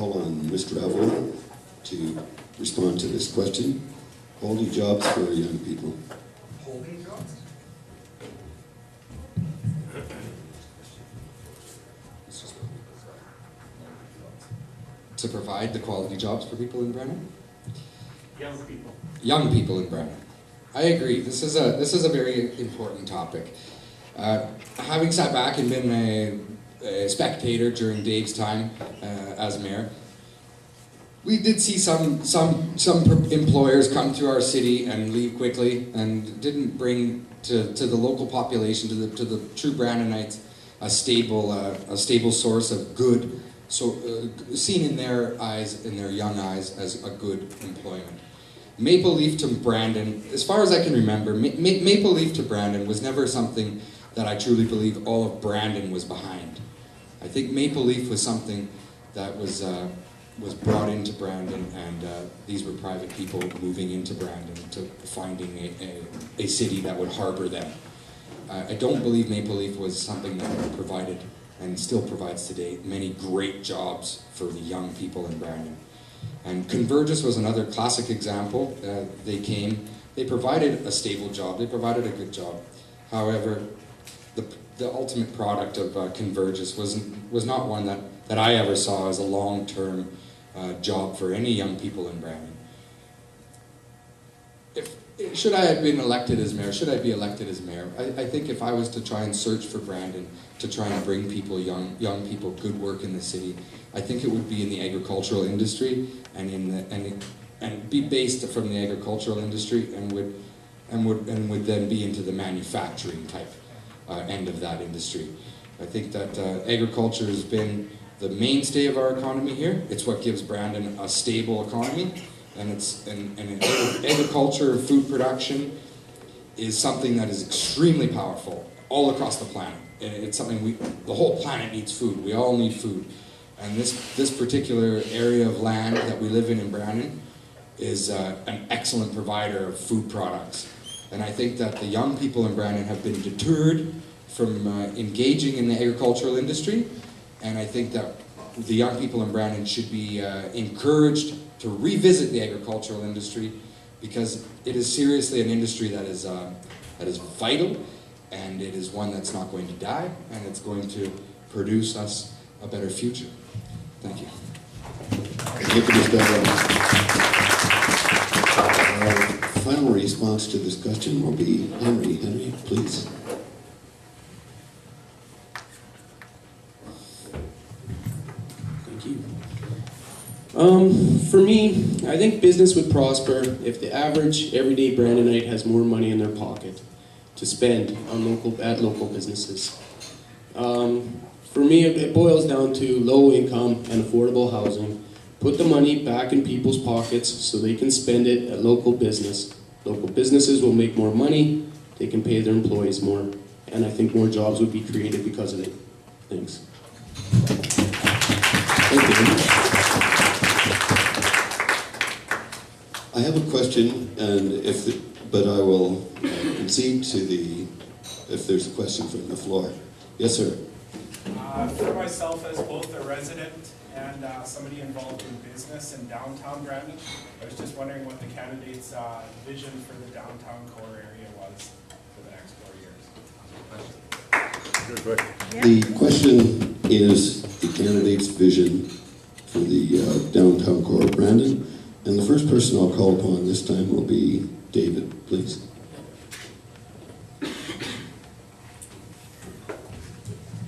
call on Mr. Avila to respond to this question. Quality jobs for young people. Holding jobs? To provide the quality jobs for people in Brennan? Young people. Young people in Brennan. I agree. This is a very important topic. Having sat back and been a spectator during Dave's time as mayor, we did see some employers come to our city and leave quickly, and didn't bring to the local population, to the true Brandonites, a stable source of good, seen in their eyes, in their young eyes, as a good employment. Maple Leaf to Brandon, as far as I can remember, Maple Leaf to Brandon was never something that I truly believe all of Brandon was behind. I think Maple Leaf was something that was brought into Brandon, and these were private people moving into Brandon to finding a city that would harbor them. I don't believe Maple Leaf was something that provided, and still provides today, many great jobs for the young people in Brandon. And Convergys was another classic example. They provided a stable job, they provided a good job. However, the ultimate product of Convergys was not one that I ever saw as a long-term job for any young people in Brandon. Should I have been elected as mayor? Should I be elected as mayor? I think if I was to try and search for Brandon, to try and bring people, young people, good work in the city, I think it would be in the agricultural industry, and be based from the agricultural industry, and would then be into the manufacturing type end of that industry. I think that agriculture has been the mainstay of our economy here. It's what gives Brandon a stable economy, and agriculture, food production is something that is extremely powerful all across the planet. It's something the whole planet needs food. We all need food. And this particular area of land that we live in Brandon is an excellent provider of food products. And I think that the young people in Brandon have been deterred from engaging in the agricultural industry, and I think that the young people in Brandon should be encouraged to revisit the agricultural industry, because it is seriously an industry that is vital, and it is one that's not going to die, and it's going to produce us a better future. Thank you. Thank you, Mr. Our final response to this question will be Henry. Henry, please. Thank you. For me, I think business would prosper if the average everyday Brandonite has more money in their pocket to spend on local businesses. For me, it boils down to low income and affordable housing. Put the money back in people's pockets so they can spend it at local business. Local businesses will make more money, they can pay their employees more, and I think more jobs would be created because of it. Thanks. Thank you. I have a question, and but I will concede to if there's a question from the floor. Yes, sir. For myself, as both a resident and somebody involved in business in downtown Brandon, I was just wondering what the candidate's vision for the downtown core area was for the next 4 years. Good question. The question is the candidate's vision for the downtown core of Brandon, and the first person I'll call upon this time will be David, please.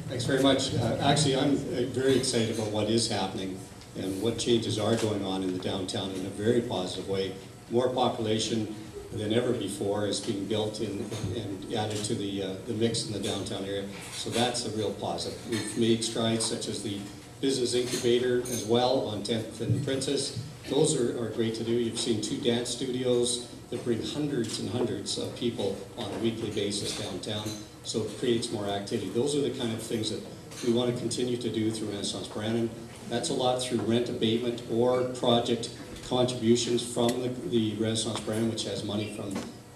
Thanks very much. Actually, I'm very excited about what is happening and what changes are going on in the downtown in a very positive way. More population than ever before is being built in and added to the mix in the downtown area. So that's a real positive. We've made strides such as the business incubator as well on 10th and Princess. Those are great to do. You've seen 2 dance studios that bring hundreds and hundreds of people on a weekly basis downtown. So it creates more activity. Those are the kind of things that we want to continue to do through Renaissance Brandon. That's a lot through rent abatement or project contributions from the Renaissance Brandon, which has money from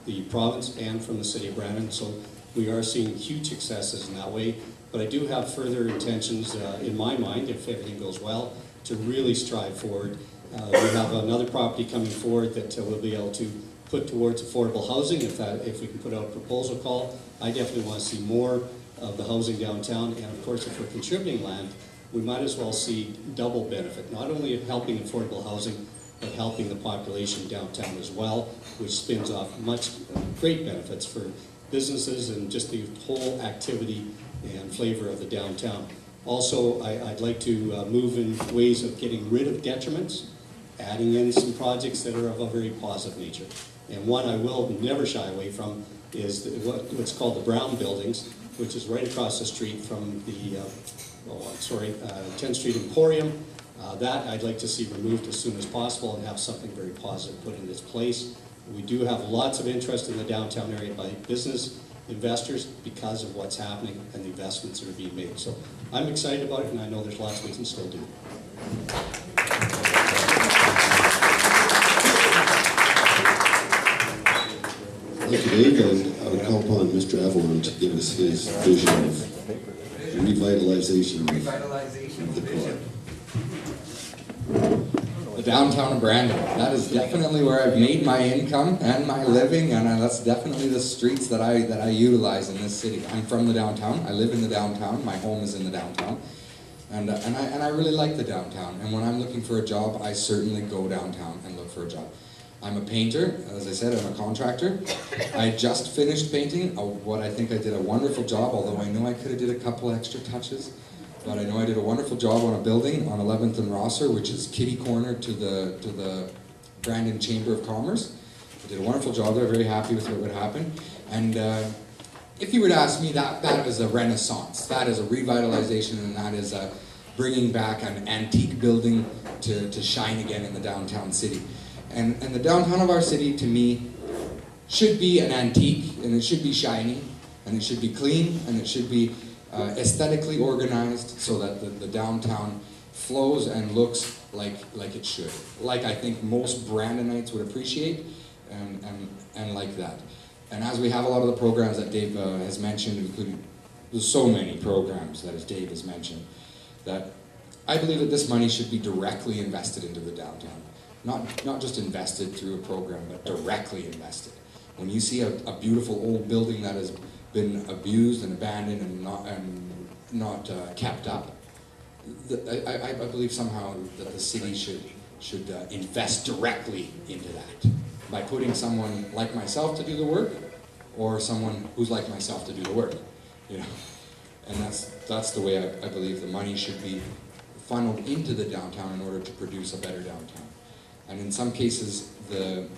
the province and from the city of Brandon. So we are seeing huge successes in that way. But I do have further intentions in my mind, if everything goes well, to really strive forward. We have another property coming forward that we'll be able to put towards affordable housing if we can put out a proposal call. I definitely want to see more of the housing downtown, and of course if we're contributing land, we might as well see double benefit, not only of helping affordable housing, but helping the population downtown as well, which spins off great benefits for businesses and just the whole activity and flavor of the downtown. Also, I'd like to move in ways of getting rid of detriments, adding in some projects that are of a very positive nature. And one I will never shy away from is what's called the Brown Buildings, which is right across the street from the 10th Street Emporium. That I'd like to see removed as soon as possible and have something very positive put in its place. We do have lots of interest in the downtown area by business investors because of what's happening and the investments that are being made. So I'm excited about it, and I know there's lots we can still do. Thank you, Dave, and I would call upon Mr. Avalon to give us his vision of revitalization of the core. The downtown of Brandon. That is definitely where I've made my income and my living, and that's definitely the streets that I utilize in this city. I'm from the downtown. I live in the downtown. My home is in the downtown, and I really like the downtown. And when I'm looking for a job, I certainly go downtown and look for a job. I'm a painter, as I said. I'm a contractor. I just finished painting what I think I did a wonderful job, although I know I could have did a couple extra touches. But I know I did a wonderful job on a building on 11th and Rosser, which is kitty corner to the Brandon Chamber of Commerce. I did a wonderful job there, very happy with what happened. And if you were to ask me, that is a renaissance. That is a revitalization, and that is bringing back an antique building to shine again in the downtown city. And the downtown of our city, to me, should be an antique, and it should be shiny, and it should be clean, and it should be aesthetically organized so that the downtown flows and looks like it should. Like I think most Brandonites would appreciate, and like that. And as we have a lot of the programs that Dave has mentioned, including there's so many programs that as Dave has mentioned, that I believe that this money should be directly invested into the downtown. Not just invested through a program, but directly invested. When you see a beautiful old building that has been abused and abandoned and not kept up, I believe somehow that the city should invest directly into that by putting someone like myself to do the work, or someone who's like myself to do the work, you know. And that's the way I believe the money should be funneled into the downtown in order to produce a better downtown. And in some cases, the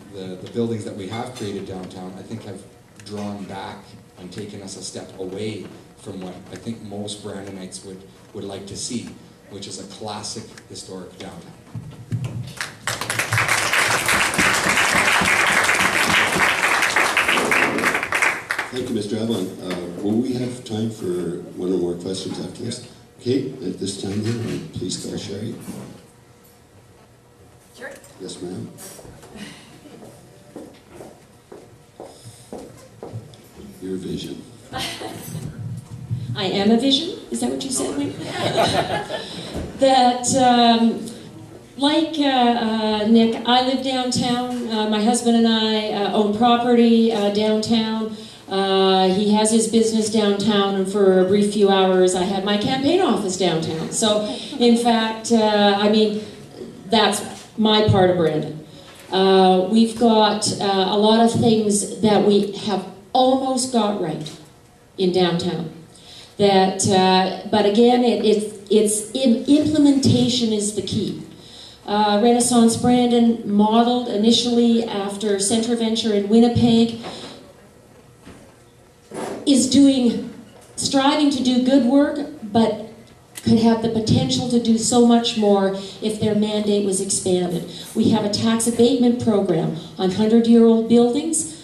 buildings that we have created downtown, I think have drawn back and taken us a step away from what I think most Brandonites would like to see, which is a classic historic downtown. Thank you, Mr. Avalon. Will we have time for one or more questions after this? Okay, at this time then, please call Sherry. Sure. Yes, ma'am. Your vision. I am a vision? Is that what you said, Wayne? That, like Nick, I live downtown. My husband and I own property downtown. He has his business downtown, and for a brief few hours I had my campaign office downtown. So, in fact, I mean, that's my part of Brandon. We've got a lot of things that we have almost got right in downtown. That, but again, implementation is the key. Renaissance Brandon, modeled initially after Centre Venture in Winnipeg, is striving to do good work, but could have the potential to do so much more if their mandate was expanded. We have a tax abatement program on 100-year-old buildings.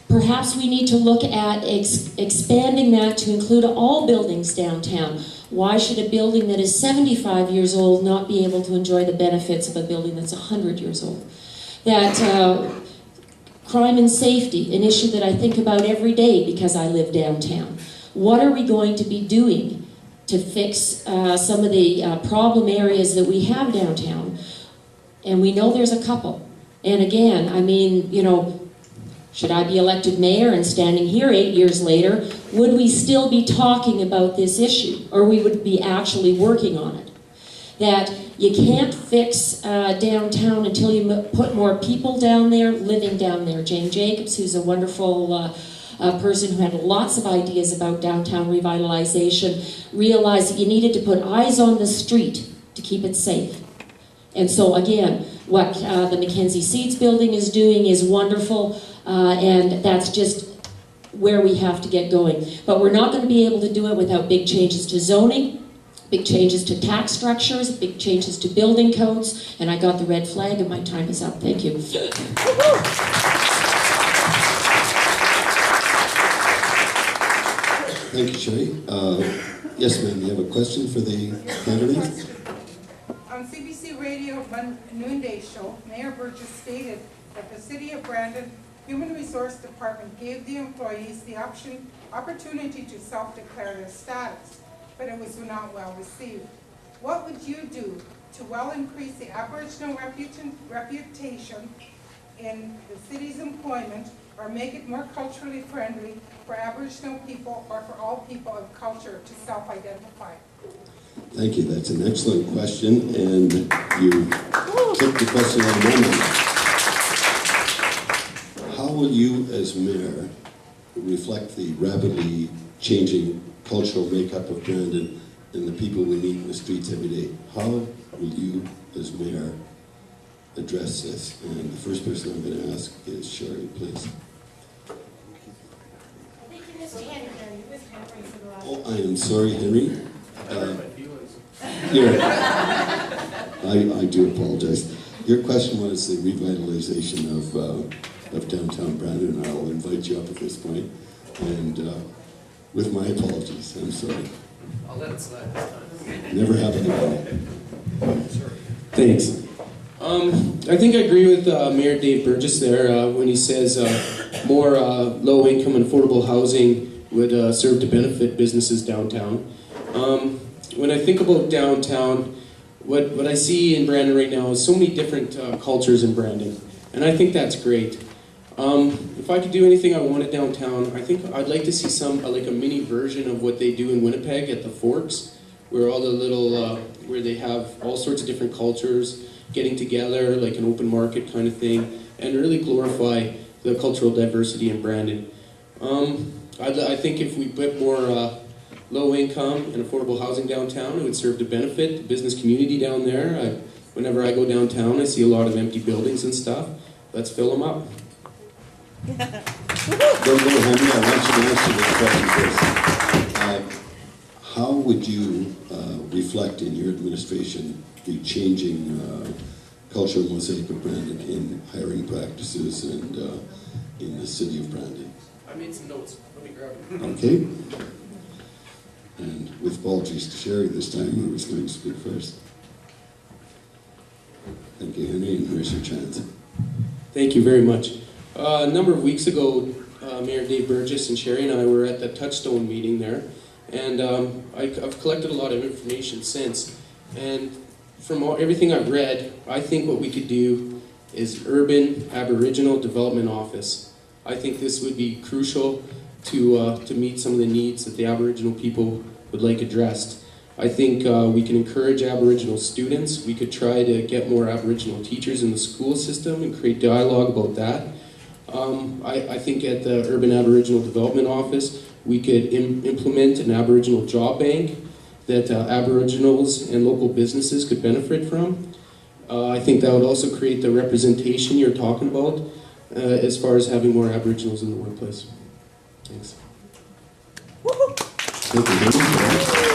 Perhaps we need to look at expanding that to include all buildings downtown. Why should a building that is 75 years old not be able to enjoy the benefits of a building that's 100 years old? That crime and safety, an issue that I think about every day because I live downtown. What are we going to be doing to fix some of the problem areas that we have downtown? And we know there's a couple. And again, I mean, you know, should I be elected mayor and standing here 8 years later, would we still be talking about this issue? Or we would be actually working on it? That you can't fix downtown until you put more people down there, living down there. Jane Jacobs, who's a wonderful person who had lots of ideas about downtown revitalization, realized that you needed to put eyes on the street to keep it safe. And so again, what the Mackenzie Seeds building is doing is wonderful, and that's just where we have to get going. But we're not going to be able to do it without big changes to zoning, big changes to tax structures, big changes to building codes, and I got the red flag and my time is up. Thank you. Thank you, Sherry. Yes, ma'am, you have a question for the candidates? On CBC Radio Noonday Show, Mayor Burgess stated that the City of Brandon Human Resource Department gave the employees the opportunity to self-declare their status, but it was not well received. What would you do to well increase the Aboriginal reputation in the city's employment, or make it more culturally friendly for Aboriginal people or for all people of culture to self-identify? Thank you. That's an excellent question, and you took the question on my mind. How will you, as mayor, reflect the rapidly changing cultural makeup of Brandon and the people we meet in the streets every day? How will you, as mayor, address this? And the first person I'm going to ask is Sherry, please. I think you missed Henry. You missed Henry for the last. Oh, I am sorry, Henry. I do apologize. Your question was the revitalization of downtown Brandon, and I'll invite you up at this point. And with my apologies, I'm sorry. I'll let it slide this time. Never happened again. Thanks. I think I agree with Mayor Dave Burgess there when he says more low-income and affordable housing would serve to benefit businesses downtown. When I think about downtown, what I see in Brandon right now is so many different cultures in Brandon, and I think that's great. If I could do anything I wanted downtown, I think I'd like to see like a mini version of what they do in Winnipeg at the Forks, where all the little, where they have all sorts of different cultures getting together, like an open market kind of thing, and really glorify the cultural diversity in Brandon. I think if we put more low income and affordable housing downtown, it would serve to benefit the business community down there. Whenever I go downtown, I see a lot of empty buildings and stuff. Let's fill them up. Henry, I want you to answer this question first. How would you reflect in your administration the changing cultural mosaic of Brandon in hiring practices and in the city of Brandon? I made some notes. Let me grab them. Okay. And with apologies to Sherry this time, who was going to speak first. Thank you, Henry, and here's your chance. Thank you very much. A number of weeks ago, Mayor Dave Burgess and Sherry and I were at the Touchstone meeting there, and I've collected a lot of information since. And from everything I've read, I think what we could do is Urban Aboriginal Development Office. I think this would be crucial to meet some of the needs that the Aboriginal people would like addressed. I think we can encourage Aboriginal students. We could try to get more Aboriginal teachers in the school system and create dialogue about that. I think at the Urban Aboriginal Development Office, we could implement an Aboriginal job bank that Aboriginals and local businesses could benefit from. I think that would also create the representation you're talking about as far as having more Aboriginals in the workplace. Thanks. Thank you, Henry.